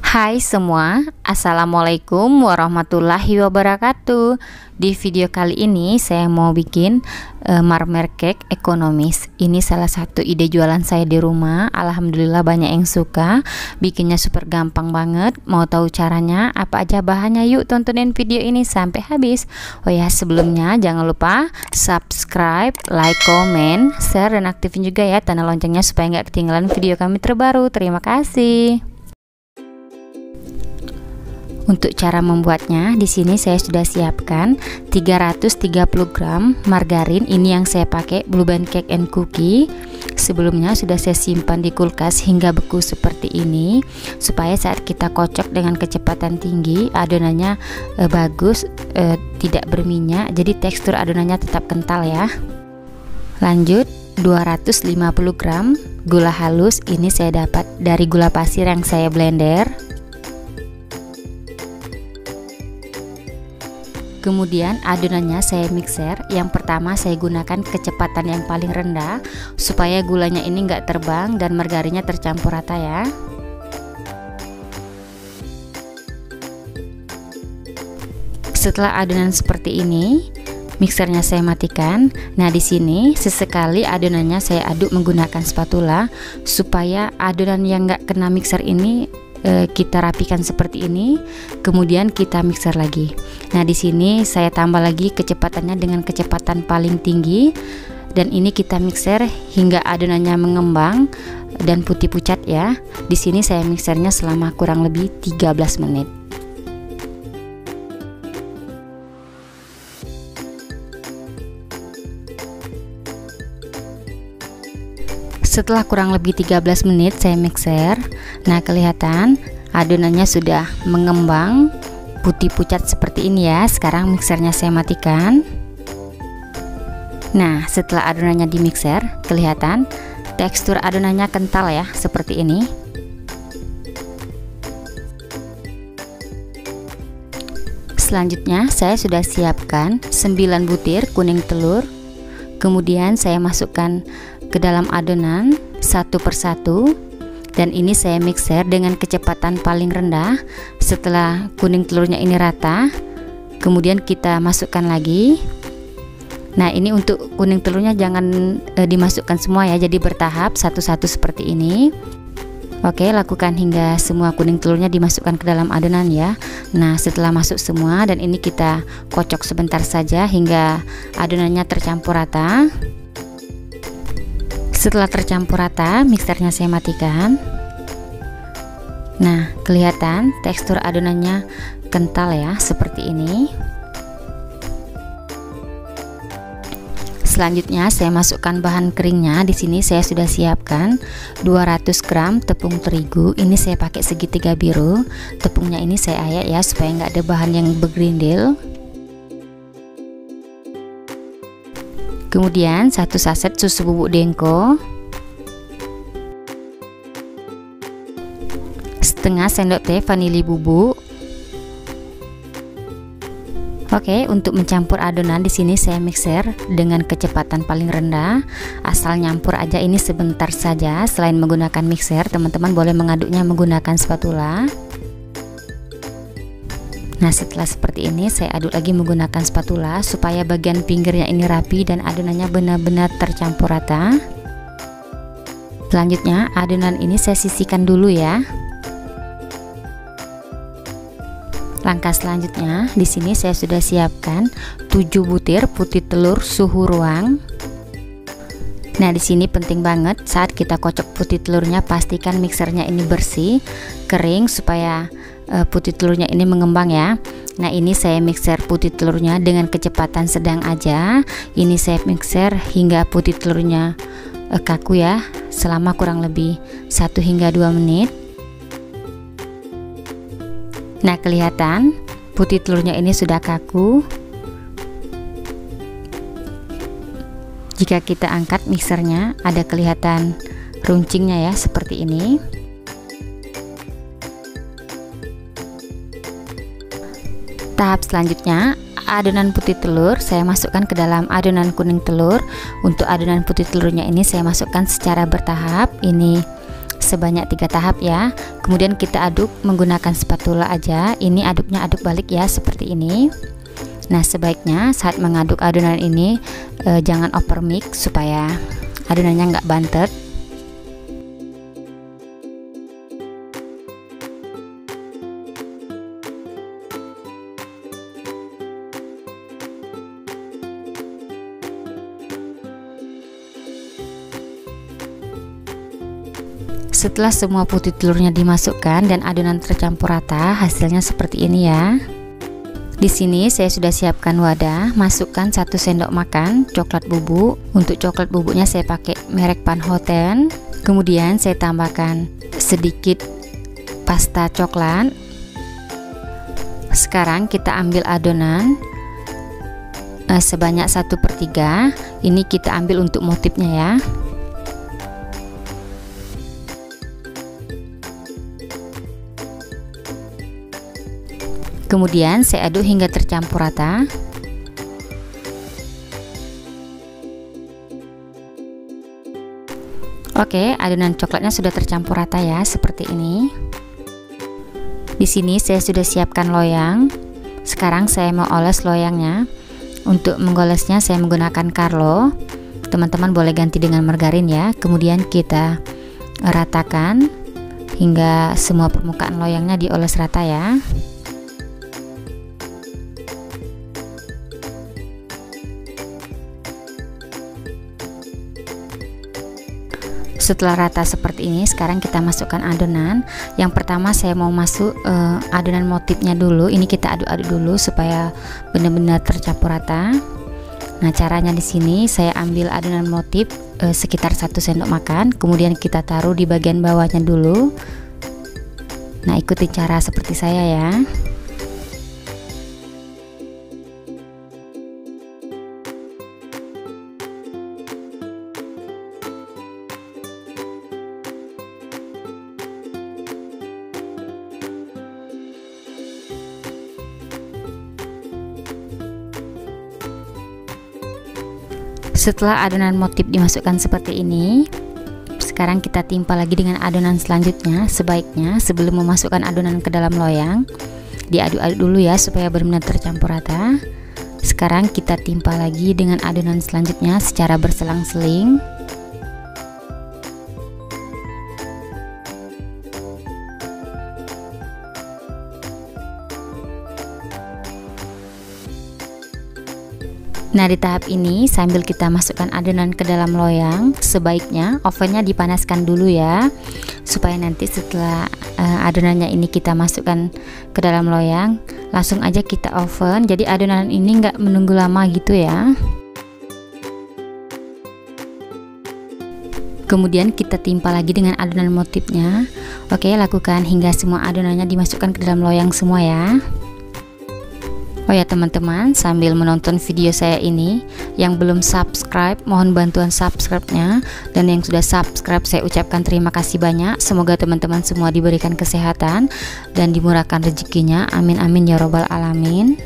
Hai semua, Assalamualaikum warahmatullahi wabarakatuh. Di video kali ini saya mau bikin marmer cake ekonomis. Ini salah satu ide jualan saya di rumah. Alhamdulillah banyak yang suka. Bikinnya super gampang banget. Mau tahu caranya? Apa aja bahannya? Yuk tontonin video ini sampai habis. Oh ya, sebelumnya jangan lupa subscribe, like, komen, share, dan aktifin juga ya tanda loncengnya supaya nggak ketinggalan video kami terbaru. Terima kasih. Untuk cara membuatnya, di sini saya sudah siapkan 330 gram margarin. Ini yang saya pakai Blue Band Cake and Cookie. Sebelumnya sudah saya simpan di kulkas hingga beku seperti ini, supaya saat kita kocok dengan kecepatan tinggi, adonannya bagus, tidak berminyak. Jadi tekstur adonannya tetap kental ya. Lanjut, 250 gram gula halus. Ini saya dapat dari gula pasir yang saya blender. Kemudian adonannya saya mixer. Yang pertama saya gunakan kecepatan yang paling rendah supaya gulanya ini enggak terbang dan margarinnya tercampur rata ya. Setelah adonan seperti ini, mixernya saya matikan. Nah, di sini sesekali adonannya saya aduk menggunakan spatula supaya adonan yang enggak kena mixer ini kita rapikan seperti ini, kemudian kita mixer lagi. Nah, di sini saya tambah lagi kecepatannya dengan kecepatan paling tinggi, dan ini kita mixer hingga adonannya mengembang dan putih pucat ya. Di sini saya mixernya selama kurang lebih 13 menit. Setelah kurang lebih 13 menit saya mixer. Nah, kelihatan adonannya sudah mengembang putih pucat seperti ini ya. Sekarang mixernya saya matikan. Nah, setelah adonannya di mixer, kelihatan tekstur adonannya kental ya, seperti ini. Selanjutnya saya sudah siapkan 9 butir kuning telur. Kemudian saya masukkan ke dalam adonan satu persatu, dan ini saya mixer dengan kecepatan paling rendah. Setelah kuning telurnya ini rata, kemudian kita masukkan lagi. Nah, ini untuk kuning telurnya jangan dimasukkan semua ya, jadi bertahap satu-satu seperti ini. Oke, lakukan hingga semua kuning telurnya dimasukkan ke dalam adonan ya. Nah, setelah masuk semua, dan ini kita kocok sebentar saja hingga adonannya tercampur rata. Setelah tercampur rata, mixernya saya matikan. Nah, kelihatan tekstur adonannya kental ya, seperti ini. Selanjutnya saya masukkan bahan keringnya. Di sini saya sudah siapkan 200 gram tepung terigu. Ini saya pakai segitiga biru. Tepungnya ini saya ayak ya, supaya nggak ada bahan yang bergerindil. Kemudian 1 saset susu bubuk denko, setengah sendok teh vanili bubuk. Oke, untuk mencampur adonan di sini saya mixer dengan kecepatan paling rendah. Asal nyampur aja ini sebentar saja. Selain menggunakan mixer, teman-teman boleh mengaduknya menggunakan spatula. Nah, setelah seperti ini saya aduk lagi menggunakan spatula supaya bagian pinggirnya ini rapi dan adonannya benar-benar tercampur rata. Selanjutnya adonan ini saya sisihkan dulu ya. Langkah selanjutnya, di sini saya sudah siapkan 7 butir putih telur suhu ruang. Nah, di sini penting banget saat kita kocok putih telurnya, pastikan mixernya ini bersih, kering, supaya putih telurnya ini mengembang ya. Nah, ini saya mixer putih telurnya dengan kecepatan sedang aja. Ini saya mixer hingga putih telurnya kaku ya, selama kurang lebih 1 hingga 2 menit. Nah, kelihatan putih telurnya ini sudah kaku. Jika kita angkat mixernya, ada kelihatan runcingnya ya, seperti ini. Tahap selanjutnya, adonan putih telur saya masukkan ke dalam adonan kuning telur. Untuk adonan putih telurnya ini saya masukkan secara bertahap. Ini sebanyak 3 tahap ya. Kemudian kita aduk menggunakan spatula aja. Ini aduknya aduk balik ya, seperti ini. Nah, sebaiknya saat mengaduk adonan ini jangan over mix supaya adonannya nggak bantet. Setelah semua putih telurnya dimasukkan dan adonan tercampur rata, hasilnya seperti ini ya. Di sini saya sudah siapkan wadah, masukkan 1 sendok makan coklat bubuk. Untuk coklat bubuknya saya pakai merek Van Houten. Kemudian saya tambahkan sedikit pasta coklat. Sekarang kita ambil adonan sebanyak 1/3. Ini kita ambil untuk motifnya ya. Kemudian saya aduk hingga tercampur rata. Oke, adonan coklatnya sudah tercampur rata ya, seperti ini. Di sini saya sudah siapkan loyang. Sekarang saya mau oles loyangnya. Untuk menggolesnya saya menggunakan Carlo. Teman-teman boleh ganti dengan margarin ya. Kemudian kita ratakan hingga semua permukaan loyangnya dioles rata ya. Setelah rata seperti ini, sekarang kita masukkan adonan. Yang pertama saya mau masuk adonan motifnya dulu. Ini kita aduk-aduk dulu supaya benar-benar tercampur rata. Nah, caranya di sini saya ambil adonan motif sekitar 1 sendok makan, kemudian kita taruh di bagian bawahnya dulu. Nah, ikuti cara seperti saya ya. Setelah adonan motif dimasukkan seperti ini, sekarang kita timpa lagi dengan adonan selanjutnya. Sebaiknya sebelum memasukkan adonan ke dalam loyang, diaduk-aduk dulu ya supaya benar-benar tercampur rata. Sekarang kita timpa lagi dengan adonan selanjutnya secara berselang-seling. Nah, di tahap ini sambil kita masukkan adonan ke dalam loyang, sebaiknya ovennya dipanaskan dulu ya, supaya nanti setelah adonannya ini kita masukkan ke dalam loyang, langsung aja kita oven. Jadi adonan ini nggak menunggu lama gitu ya. Kemudian kita timpa lagi dengan adonan motifnya. Oke, lakukan hingga semua adonannya dimasukkan ke dalam loyang semua ya. Oh ya teman-teman, sambil menonton video saya ini, yang belum subscribe mohon bantuan subscribe-nya, dan yang sudah subscribe saya ucapkan terima kasih banyak. Semoga teman-teman semua diberikan kesehatan dan dimurahkan rezekinya, amin amin ya robbal alamin.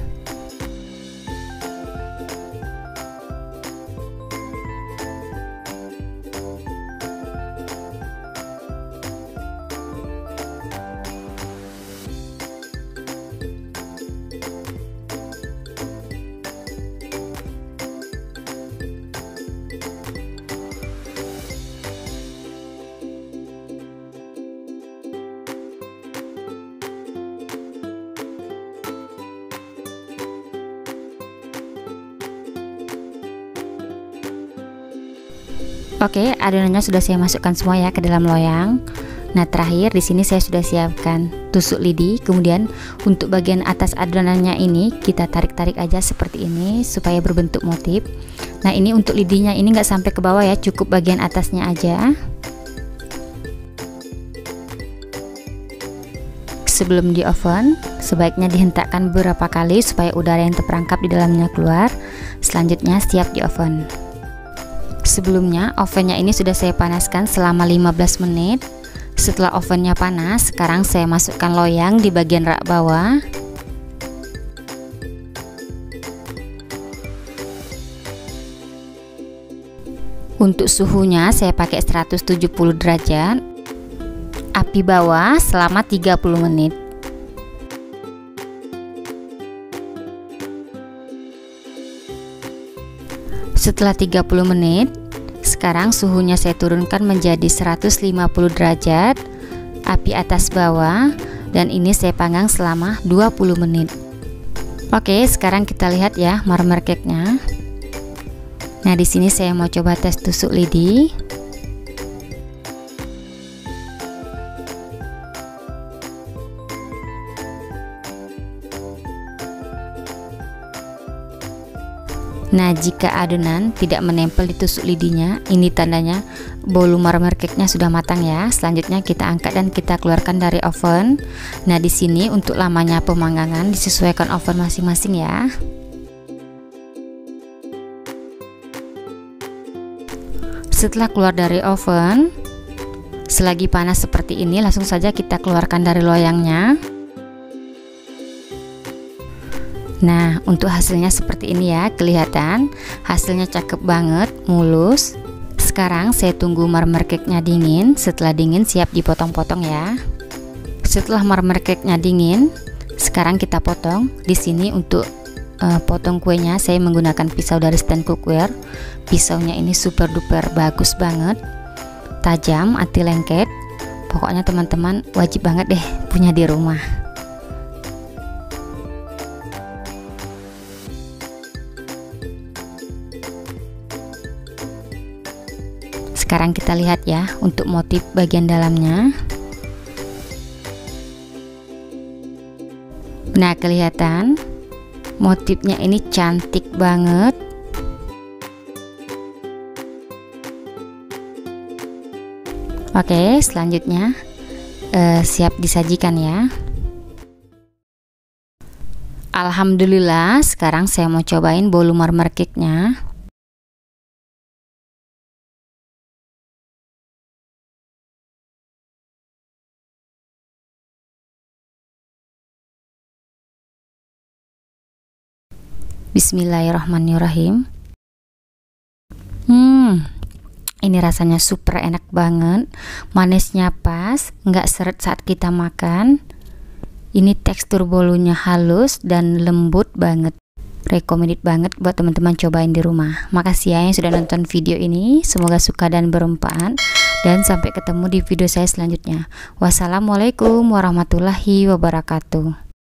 Oke, adonannya sudah saya masukkan semua ya ke dalam loyang. Nah, terakhir di sini saya sudah siapkan tusuk lidi. Kemudian untuk bagian atas adonannya ini kita tarik-tarik aja seperti ini supaya berbentuk motif. Nah, ini untuk lidinya ini nggak sampai ke bawah ya, cukup bagian atasnya aja. Sebelum di oven, sebaiknya dihentakkan beberapa kali supaya udara yang terperangkap di dalamnya keluar. Selanjutnya siap di oven. Sebelumnya ovennya ini sudah saya panaskan selama 15 menit. Setelah ovennya panas, sekarang saya masukkan loyang di bagian rak bawah. Untuk suhunya saya pakai 170 derajat. api bawah selama 30 menit. Setelah 30 menit, sekarang suhunya saya turunkan menjadi 150 derajat, api atas bawah, dan ini saya panggang selama 20 menit. Oke, sekarang kita lihat ya marmer cake-nya. Nah, di sini saya mau coba tes tusuk lidi. Nah, jika adonan tidak menempel di tusuk lidinya, ini tandanya bolu marmer cake-nya sudah matang ya. Selanjutnya kita angkat dan kita keluarkan dari oven. Nah, di sini untuk lamanya pemanggangan disesuaikan oven masing-masing ya. Setelah keluar dari oven, selagi panas seperti ini, langsung saja kita keluarkan dari loyangnya. Nah, untuk hasilnya seperti ini ya, kelihatan hasilnya cakep banget, mulus. Sekarang saya tunggu marmer cake-nya dingin. Setelah dingin siap dipotong-potong ya. Setelah marmer cake-nya dingin, sekarang kita potong. Di sini untuk potong kuenya saya menggunakan pisau dari stand cookware. Pisaunya ini super duper bagus banget, tajam, anti lengket. Pokoknya teman-teman wajib banget deh punya di rumah. Sekarang kita lihat ya untuk motif bagian dalamnya. Nah, kelihatan motifnya ini cantik banget. Oke, selanjutnya siap disajikan ya. Alhamdulillah, sekarang saya mau cobain bolu marmer cake-nya. Bismillahirrahmanirrahim. Ini rasanya super enak banget, manisnya pas, nggak seret saat kita makan. Ini tekstur bolunya halus dan lembut banget. Recommended banget buat teman-teman cobain di rumah. Makasih ya yang sudah nonton video ini, semoga suka dan bermanfaat. Dan sampai ketemu di video saya selanjutnya. Wassalamualaikum warahmatullahi wabarakatuh.